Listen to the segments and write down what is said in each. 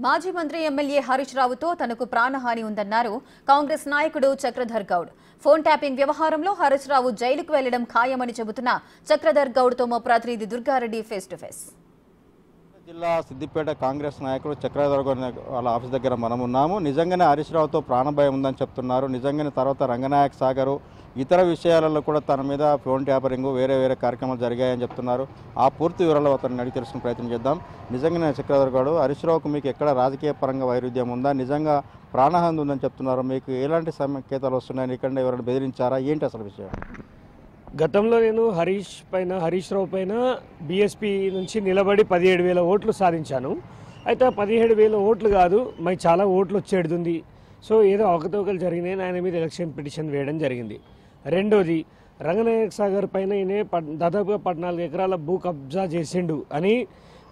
మాజీ మంత్రి ఎమ్మెల్యే హరీష్ రావుతో తనకు ప్రాణహాని ఉందన్నారు కాంగ్రెస్ నాయకుడు చక్రధర్ గౌడ్. ఫోన్ ట్యాపింగ్ వ్యవహారంలో హరీష్ రావు జైలుకు వెళ్లడం ఖాయమని చెబుతున్న చక్రధర్ గౌడ్తో మా ప్రతినిధి దుర్గారెడ్డి ఫేస్ టు ఫేస్. జిల్లా సిద్దిపేట కాంగ్రెస్ నాయకుడు చక్రధర్ గౌడ్ వాళ్ళ ఆఫీస్ దగ్గర మనం ఉన్నాము. నిజంగానే హరీష్ రావుతో ప్రాణభయం ఉందని చెప్తున్నారు. నిజంగానే తర్వాత రంగనాయక్ సాగర్ ఇతర విషయాలలో కూడా తన మీద ఫోన్ ట్యాపరింగ్ వేరే కార్యక్రమాలు జరిగాయని చెప్తున్నారు. ఆ పూర్తి వివరాలు అతన్ని అడిగి తెలుసుకునే ప్రయత్నం చేద్దాం. నిజంగానే చక్రధర్ గౌడ్, హరీష్ రావుకు మీకు ఎక్కడ రాజకీయ పరంగా వైరుధ్యం ఉందా? నిజంగా ప్రాణహాని ఉందని చెప్తున్నారు. మీకు ఎలాంటి సంకేతాలు వస్తున్నాయని ఇక్కడ ఎవరైనా బెదిరించారా? ఏంటి అసలు విషయం? గతంలో నేను హరీష్ రావు పైన బీఎస్పీ నుంచి నిలబడి 17,000 ఓట్లు సాధించాను. అయితే 17,000 ఓట్లు కాదు, మరి చాలా ఓట్లు వచ్చేడుతుంది. సో ఏదో అవకతవకలు జరిగినాయి, ఆయన మీద ఎలక్షన్ పిటిషన్ వేయడం జరిగింది. రెండోది, రంగనాయక్ సాగర్ పైన ఈయన దాదాపుగా 14 ఎకరాల భూ కబ్జా చేసిండు అని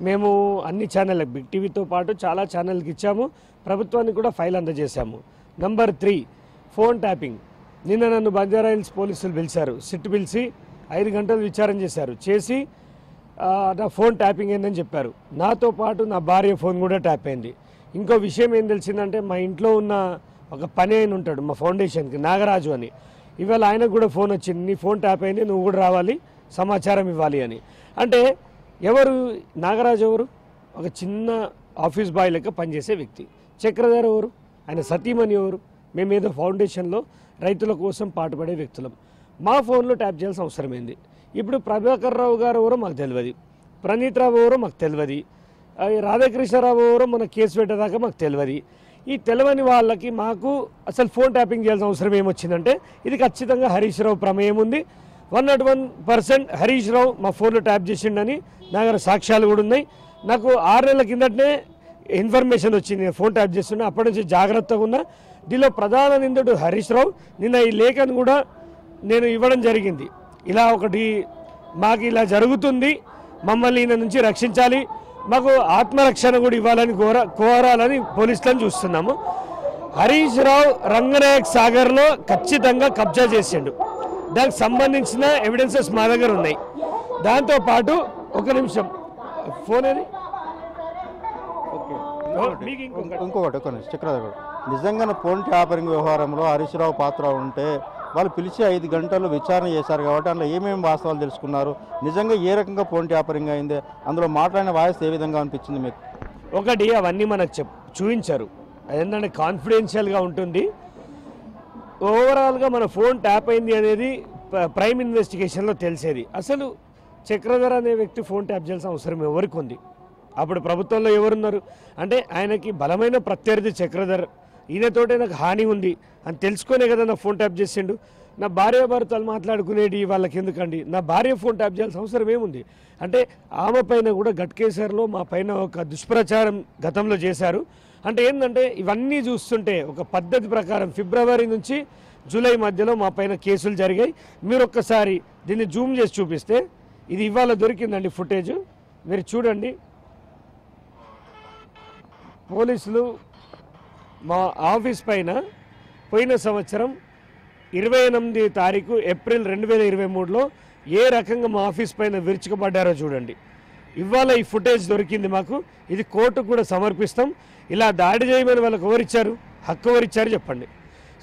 మేము అన్ని ఛానళ్ళకి, బిగ్ టీవీతో పాటు చాలా ఛానళ్ళకి ఇచ్చాము. ప్రభుత్వానికి కూడా ఫైల్ అందజేశాము. Number 3, phone tapping. నిన్న నన్ను బంజారాహిల్స్ పోలీసులు పిలిచారు. సిట్ పిలిచి 5 గంటలు విచారణ చేసి నా ఫోన్ ట్యాపింగ్ అయిందని చెప్పారు. నాతో పాటు నా భార్య ఫోన్ కూడా ట్యాప్ అయింది. ఇంకో విషయం ఏం తెలిసిందంటే, మా ఇంట్లో ఉన్న ఒక పని ఆయన ఉంటాడు మా ఫౌండేషన్కి, నాగరాజు అని. ఇవాళ ఆయనకు కూడా ఫోన్ వచ్చింది, నీ ఫోన్ ట్యాప్ అయింది, నువ్వు కూడా రావాలి, సమాచారం ఇవ్వాలి అని. అంటే ఎవరు నాగరాజు? ఎవరు? ఒక చిన్న ఆఫీస్ బాయ్ లెక్క పనిచేసే వ్యక్తి. చక్రధర్ ఎవరు? ఆయన సతీమణి ఎవరు? మేమేదో ఫౌండేషన్లో రైతుల కోసం పాటుపడే వ్యక్తులం. మా ఫోన్లో ట్యాప్ చేయాల్సిన అవసరమైంది. ఇప్పుడు ప్రభాకర్ రావు గారు ఎవరో మాకు తెలియదు, ప్రణీత్ రావు ఎవరో మాకు తెలియదు, రాధాకృష్ణరావు ఎవరో మన కేసు పెట్టేదాకా మాకు తెలియదు. ఈ తెలియని వాళ్ళకి మాకు అసలు ఫోన్ ట్యాపింగ్ చేయాల్సిన అవసరం ఏమొచ్చిందంటే, ఇది ఖచ్చితంగా హరీష్ రావు ప్రమేయం ఉంది. 101% హరీష్ రావు మా ఫోన్లో ట్యాప్ చేసిండని నా దగ్గర సాక్ష్యాలు కూడా ఉన్నాయి. నాకు 6 నెలల కిందటనే ఇన్ఫర్మేషన్ వచ్చింది, నేను ఫోన్ ట్యాప్ చేస్తున్నా. అప్పటి నుంచి జాగ్రత్తగా ఉన్నా. దీనిలో ప్రధాన నిందుడు హరీష్ రావు. నిన్న ఈ లేఖను కూడా నేను ఇవ్వడం జరిగింది. ఇలా ఒకటి మాకు ఇలా జరుగుతుంది, మమ్మల్ని ఈయన నుంచి రక్షించాలి, మాకు ఆత్మరక్షణ కూడా ఇవ్వాలని కోరాలని పోలీసులను చూస్తున్నాము. హరీష్ రావు రంగనాయక్ సాగర్లో ఖచ్చితంగా కబ్జా చేసిండు. దానికి సంబంధించిన ఎవిడెన్సెస్ మా దగ్గర ఉన్నాయి. దాంతోపాటు ఒక నిమిషం, ఫోన్ ఏది ఇంకొకటి చక్రధర్ గౌడ్, నిజంగానే ఫోన్ ట్యాపరింగ్ వ్యవహారంలో హరీష్ రావు పాత్ర ఉంటే వాళ్ళు పిలిచి 5 గంటలు విచారణ చేశారు కాబట్టి అందులో ఏమేమి వాస్తవాలు తెలుసుకున్నారు? నిజంగా ఏ రకంగా ఫోన్ ట్యాపరింగ్ అయింది? అందులో మాట్లాడిన వాయిస్ ఏ విధంగా అనిపించింది మీకు? ఒకటి, అవన్నీ మనకు చూపించారు. అదేంటంటే కాన్ఫిడెన్షియల్గా ఉంటుంది. ఓవరాల్గా మన ఫోన్ ట్యాప్ అయింది అనేది ప్రైమ్ ఇన్వెస్టిగేషన్లో తెలిసేది. అసలు చక్రధర్ అనే వ్యక్తి ఫోన్ ట్యాప్ చేయాల్సిన అవసరం ఎవరికి ఉంది? అప్పుడు ప్రభుత్వంలో ఎవరున్నారు? అంటే ఆయనకి బలమైన ప్రత్యర్థి చక్రధర్, ఈయనతోటే నాకు హాని ఉంది అని తెలుసుకునే కదా నా ఫోన్ ట్యాప్ చేసిండు. నా భార్య భర్తలు మాట్లాడుకునేది వాళ్ళకి ఎందుకండి? నా భార్య ఫోన్ ట్యాప్ చేయాల్సిన అవసరం ఏముంది? అంటే ఆమె పైన కూడా గట్కేసర్లో మా పైన ఒక దుష్ప్రచారం గతంలో చేశారు. అంటే ఏంటంటే ఇవన్నీ చూస్తుంటే ఒక పద్ధతి ప్రకారం ఫిబ్రవరి నుంచి జూలై మధ్యలో మా పైన కేసులు జరిగాయి. మీరు ఒక్కసారి దీన్ని జూమ్ చేసి చూపిస్తే, ఇది ఇవాళ దొరికిందండి ఫుటేజ్, మీరు చూడండి. పోలీసులు మా ఆఫీస్ పైన పోయిన సంవత్సరం 28 తారీఖు ఏప్రిల్ 2023లో ఏ రకంగా మా ఆఫీస్ పైన విరుచుకుపడ్డారో చూడండి. ఇవాళ ఈ ఫుటేజ్ దొరికింది మాకు. ఇది కోర్టుకు కూడా సమర్పిస్తాం. ఇలా దాడి చేయమని వాళ్ళకి ఎవరిచ్చారు? హక్కు ఎవరిచ్చారు చెప్పండి.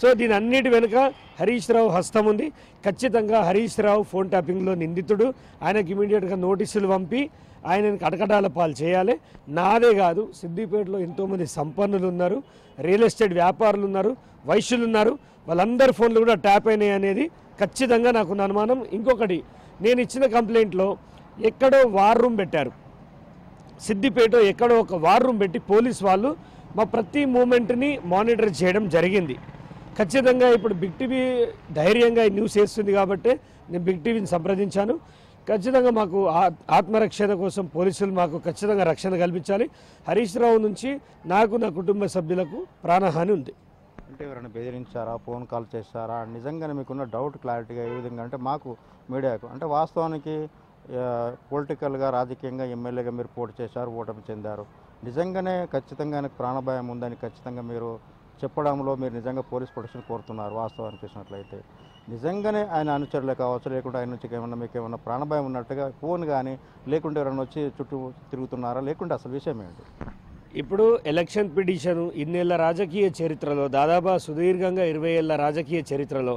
సో దీని అన్నిటి వెనుక హరీష్ రావు హస్తం ఉంది. ఖచ్చితంగా హరీష్ రావు ఫోన్ ట్యాపింగ్లో నిందితుడు. ఆయనకి ఇమీడియట్గా నోటీసులు పంపి ఆయనకి కటకటాల పాలు చేయాలి. నాదే కాదు, సిద్దిపేటలో ఎంతోమంది సంపన్నులు ఉన్నారు, రియల్ ఎస్టేట్ వ్యాపారులు ఉన్నారు, వైశ్యులు ఉన్నారు, వాళ్ళందరి ఫోన్లు కూడా ట్యాప్ అయినాయి అనేది ఖచ్చితంగా నాకున్న అనుమానం. ఇంకొకటి, నేను ఇచ్చిన కంప్లైంట్లో ఎక్కడో వార్ రూమ్ పెట్టారు. సిద్దిపేట ఎక్కడో ఒక వార్ రూమ్ పెట్టి పోలీస్ వాళ్ళు మా ప్రతి మూమెంట్ని మానిటర్ చేయడం జరిగింది. ఖచ్చితంగా ఇప్పుడు బిగ్ టీవీ ధైర్యంగా ఈ న్యూస్ వేస్తుంది కాబట్టి నేను బిగ్ టీవీని సంప్రదించాను. ఖచ్చితంగా మాకు ఆత్మరక్షణ కోసం పోలీసులు మాకు ఖచ్చితంగా రక్షణ కల్పించాలి. హరీష్ రావు నుంచి నాకు, నా కుటుంబ సభ్యులకు ప్రాణహాని ఉంది. అంటే ఎవరైనా బెదిరించారా? ఫోన్ కాల్ చేశారా? నిజంగానే మీకున్న డౌట్ క్లారిటీగా ఏ విధంగా అంటే మాకు మీడియాకు అంటే వాస్తవానికి పొలిటికల్గా రాజకీయంగా ఎమ్మెల్యేగా మీరు పోటీ చేశారు, ఓటమి చెందారు. నిజంగానే ఖచ్చితంగా ఆయనకు ప్రాణభయం ఉందని ఖచ్చితంగా మీరు చెప్పడంలో మీరు నిజంగా పోలీస్ ప్రొటెక్షన్ కోరుతున్నారు. వాస్తవానికి చూసినట్లయితే నిజంగానే ఆయన అనుచరులే కావచ్చు, లేకుంటే ఆయన నుంచి ఏమన్నా మీకు ఏమన్నా ప్రాణభయం ఉన్నట్టుగా ఫోన్ కానీ లేకుంటే ఎవరైనా వచ్చి చుట్టూ తిరుగుతున్నారా? లేకుంటే అసలు విషయం ఏంటి? ఇప్పుడు ఎలక్షన్ పిటిషన్ ఇన్నేళ్ల రాజకీయ చరిత్రలో దాదాపు సుదీర్ఘంగా 20 ఏళ్ల రాజకీయ చరిత్రలో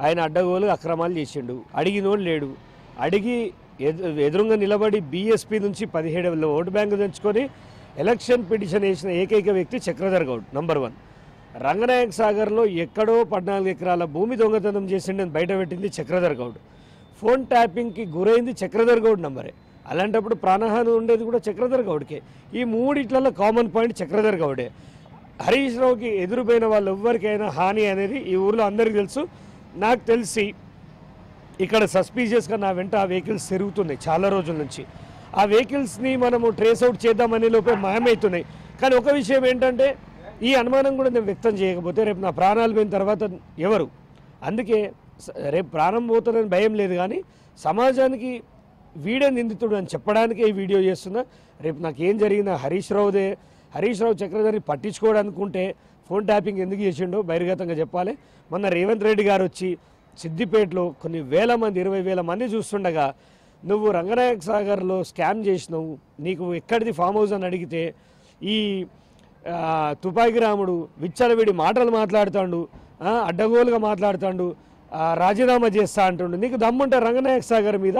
ఆయన అడ్డగోలు అక్రమాలు చేసిండు. అడిగినోడు లేడు. అడిగి ఎదురుగా నిలబడి బీఎస్పీ నుంచి 17,000 ఓటు బ్యాంకు తెంచుకొని ఎలక్షన్ పిటిషన్ వేసిన ఏకైక వ్యక్తి చక్రధర్ గౌడ్ నంబర్ 1. రంగనాయక సాగర్లో ఎక్కడో 14 ఎకరాల భూమి దొంగతనం చేసిండని బయటపెట్టింది చక్రధర్ గౌడ్. ఫోన్ ట్యాపింగ్కి గురైంది చక్రధర్ గౌడ్ నంబరే. అలాంటప్పుడు ప్రాణహాని ఉండేది కూడా చక్రధర్ గౌడ్కే. ఈ మూడిట్లలో కామన్ పాయింట్ చక్రధర్ గౌడే. హరీష్ రావుకి ఎదురుపోయిన వాళ్ళు ఎవ్వరికైనా హాని అనేది ఈ ఊర్లో అందరికీ తెలుసు. నాకు తెలిసి ఇక్కడ సస్పీషియస్గా నా వెంట ఆ వెహికల్స్ తిరుగుతున్నాయి చాలా రోజుల నుంచి. ఆ వెహికల్స్ని మనము ట్రేస్ అవుట్ చేద్దామనే లోపే మాయమవుతున్నాయి. కానీ ఒక విషయం ఏంటంటే ఈ అనుమానం కూడా నేను వ్యక్తం చేయకపోతే రేపు నా ప్రాణాలు పోయిన తర్వాత ఎవరు? అందుకే రేపు ప్రాణం పోతుందని భయం లేదు, కానీ సమాజానికి వీడే నిందితుడు అని చెప్పడానికే ఈ వీడియో చేస్తున్నా. రేపు నాకు ఏం జరిగినా హరీష్ రావు చక్రధర్ని పట్టించుకోవడానుకుంటే ఫోన్ ట్యాపింగ్ ఎందుకు చేసిండో బహిర్గతంగా చెప్పాలి. మొన్న రేవంత్ రెడ్డి గారు వచ్చి సిద్దిపేటలో కొన్ని వేల మంది 20,000 మంది చూస్తుండగా నువ్వు రంగనాయక సాగర్లో స్కామ్ చేసినావు, నీకు ఎక్కడిది ఫామ్ హౌస్ అని అడిగితే ఈ తుపాకి రాముడు విచ్చలవిడి మాటలు మాట్లాడుతాడు, అడ్డగోలుగా మాట్లాడుతాడు, రాజీనామా చేస్తా అంటుండు. నీకు దమ్ముంటే రంగనాయక సాగర్ మీద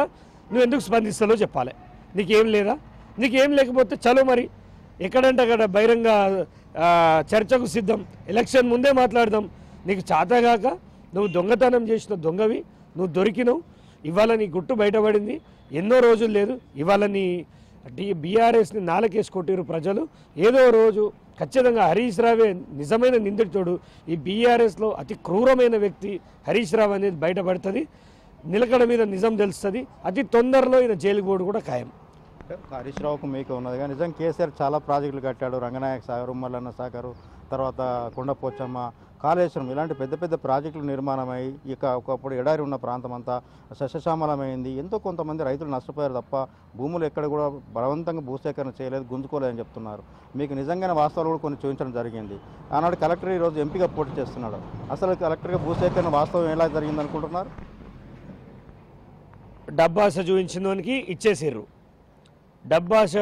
నువ్వు ఎందుకు స్పందిస్తావో చెప్పాలి. నీకేం లేదా? నీకేం లేకపోతే చలో మరి ఎక్కడంటే అక్కడ బహిరంగ చర్చకు సిద్ధం, ఎలక్షన్ ముందే మాట్లాడదాం. నీకు చేతగాక నువ్వు దొంగతనం చేసిన దొంగవి, నువ్వు దొరికినవు. ఇవాళ నీ గుట్టు బయటపడింది. ఎన్నో రోజులు లేదు, ఇవాళ నీ బీఆర్ఎస్ని నాలకేసి కొట్టిరు ప్రజలు. ఏదో రోజు ఖచ్చితంగా హరీష్ రావే నిజమైన నిందితుడు. ఈ బీఆర్ఎస్లో అతి క్రూరమైన వ్యక్తి హరీష్ రావు అనేది బయటపడుతుంది. నిలకడ మీద నిజం తెలుస్తుంది. అతి తొందరలో ఈయన జైలుకు పోవడం కూడా ఖాయం. హరీష్ రావుకు మీకు ఉన్నది కానీ నిజం కేసీఆర్ చాలా ప్రాజెక్టులు కట్టాడు. రంగనాయక సాగర్, మల్లన్న సాగర్, తర్వాత కొండపోచమ్మ, కాళేశ్వరం ఇలాంటి పెద్ద పెద్ద ప్రాజెక్టులు నిర్మాణమై ఇక ఒకప్పుడు ఎడారి ఉన్న ప్రాంతం అంతా సస్యశ్యామలమైంది. ఎంతో కొంతమంది రైతులు నష్టపోయారు తప్ప భూములు ఎక్కడ కూడా బలవంతంగా భూసేకరణ చేయలేదు, గుంజుకోలేదని చెప్తున్నారు. మీకు నిజంగానే వాస్తవాలు కూడా కొన్ని చూపించడం జరిగింది. ఆనాడు కలెక్టర్ ఈరోజు ఎంపీగా పోటీ చేస్తున్నాడు. అసలు కలెక్టర్గా భూసేకరణ వాస్తవం ఎలా జరిగింది అనుకుంటున్నారు? డబ్బాస చూపించినోనికి ఇచ్చేసిర్రు, డబ్బాస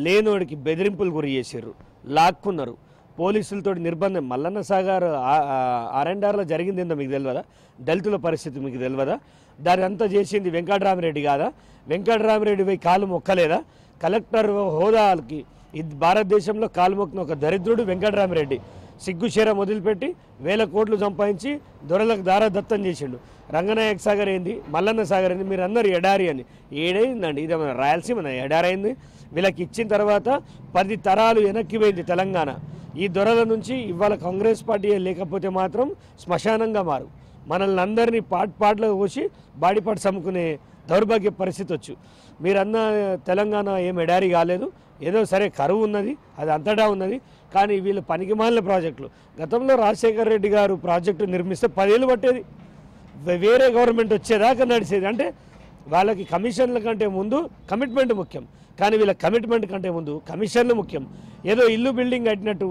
లేనోడికి బెదిరింపులు గురి చేసిర్రు, లాక్కున్నారు. పోలీసులతో నిర్బంధం. మల్లన్న సాగర్ R&Rలో జరిగింది ఏందో మీకు తెలియదా? దళితుల పరిస్థితి మీకు తెలియదా? దాని అంతా చేసింది వెంకటరామిరెడ్డి కాదా? వెంకటరామిరెడ్డి పోయి కాలు మొక్కలేదా? కలెక్టర్ హోదాకి భారతదేశంలో కాలు మొక్కిన ఒక దరిద్రుడు వెంకటరామిరెడ్డి. సిగ్గుశేరం వదిలిపెట్టి 1000 కోట్లు సంపాదించి దొరలకు దారదత్తం చేసిండు. రంగనాయక సాగర్ ఏంది, మల్లన్న సాగర్ ఏంది? మీరు అందరు ఎడారి అని. ఏడైందండి ఇది? మన రాయలసీమ ఎడారి అయింది. వీళ్ళకి ఇచ్చిన తర్వాత 10 తరాలు వెనక్కి పోయింది తెలంగాణ. ఈ దొరల నుంచి ఇవాళ కాంగ్రెస్ పార్టీ లేకపోతే మాత్రం శ్మశానంగా మారు. మనల్ని అందరినీ పాటలో కోసి బాడిపాటు సమ్ముకునే దౌర్భాగ్య పరిస్థితి వచ్చు. మీరన్న తెలంగాణ ఏం ఎడారి కాలేదు. ఏదో సరే కరువు ఉన్నది, అది అంతటా ఉన్నది. కానీ వీళ్ళు పనికిమాలిన ప్రాజెక్టులు. గతంలో రాజశేఖర్ రెడ్డి గారు ప్రాజెక్టు నిర్మిస్తే 10 ఏళ్ళు పట్టేది. వేరే గవర్నమెంట్ వచ్చేదాకా నడిచేది. అంటే వాళ్ళకి కమిషన్ల కంటే ముందు కమిట్మెంట్ ముఖ్యం, కానీ వీళ్ళ కమిట్మెంట్ కంటే ముందు కమిషన్లు ముఖ్యం. ఏదో ఇల్లు బిల్డింగ్ కట్టినట్టు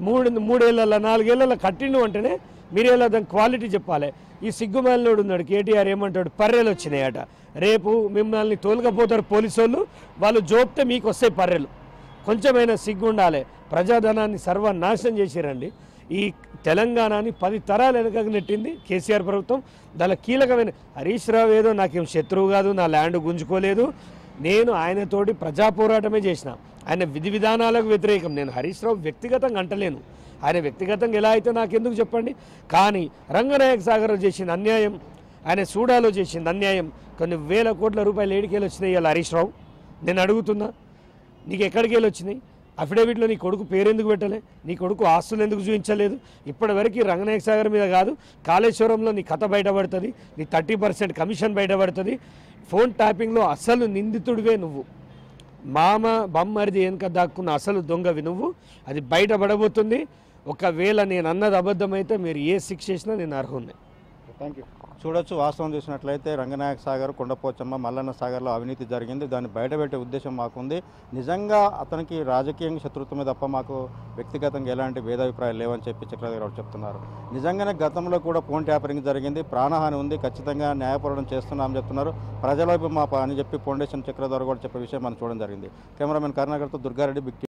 3 ఏళ్ళ 4 ఏళ్ళ కట్టిండు అంటేనే మీరేలా దాని క్వాలిటీ చెప్పాలి. ఈ సిగ్గుమాలినోడు ఉన్నాడు కేటీఆర్ ఏమంటాడు, పర్రెలు వచ్చినాయట. రేపు మిమ్మల్ని తోలుకపోతారు పోలీసు వాళ్ళు జోపితే మీకు వస్తాయి పర్రెలు. కొంచెమైనా సిగ్గు ఉండాలి. ప్రజాధనాన్ని సర్వనాశనం చేసిరండి. ఈ తెలంగాణని 10 తరాలు వెనకకు నెట్టింది కేసీఆర్ ప్రభుత్వం. దానిలో కీలకమైన హరీష్ రావు ఏదో నాకేం శత్రువు కాదు, నా ల్యాండ్ గుంజుకోలేదు. నేను ఆయనతోటి ప్రజా పోరాటమే చేసిన. ఆయన విధి విధానాలకు వ్యతిరేకం. నేను హరీష్ రావు వ్యక్తిగతంగా అంటలేను. ఆయన వ్యక్తిగతంగా ఎలా అయితే నాకెందుకు చెప్పండి. కానీ రంగనాయక సాగర్లో చేసిన అన్యాయం, ఆయన సూడాలో చేసిన అన్యాయం, కొన్ని 1000 కోట్ల రూపాయలు ఏడికేళ్ళు వచ్చినాయి ఇవాళ హరీష్ రావు. నేను అడుగుతున్నా, నీకు ఎక్కడికి వెళ్ళి వచ్చినాయి? అఫిడవిట్లో నీ కొడుకు పేరెందుకు పెట్టలే? నీ కొడుకు ఆస్తులు ఎందుకు చూపించలేదు? ఇప్పటివరకు రంగనాయక సాగర్ మీద కాదు, కాళేశ్వరంలో నీ కథ బయటపడుతుంది, నీ 30% కమిషన్ బయటపడుతుంది. ఫోన్ ట్యాపింగ్లో అసలు నిందితుడివే నువ్వు. మామ బమ్మరిది వెనుక దాక్కున్న అసలు దొంగవి నువ్వు. అది బయటపడబోతుంది. ఒకవేళ నేను అన్నది అబద్ధమైతే మీరు ఏ శిక్ష చేసినా నేను అర్హున్నే. Thank you. చూడొచ్చు, వాస్తవం చూసినట్లయితే రంగనాయక సాగర్, కొండపోచమ్మ, మల్లన్న సాగర్లో అవినీతి జరిగింది. దాన్ని బయటపెట్టే ఉద్దేశం మాకుంది. నిజంగా అతనికి రాజకీయంగా శత్రుత్వమే తప్ప మాకు వ్యక్తిగతంగా ఎలాంటి భేదాభిప్రాయాలు లేవని చెప్పి చక్రధర్ గారు చెప్తున్నారు. నిజంగానే గతంలో కూడా ఫోన్ ట్యాపరింగ్ జరిగింది, ప్రాణహాని ఉంది, ఖచ్చితంగా న్యాయపోరాటం చేస్తున్నామని చెప్తున్నారు. ప్రజలవైపు మా అని చెప్పి ఫౌండేషన్ చక్రధర్ కూడా చెప్పే విషయం మనం చూడడం జరిగింది. Cameraman కరుణాకర్తో Durga Reddy, big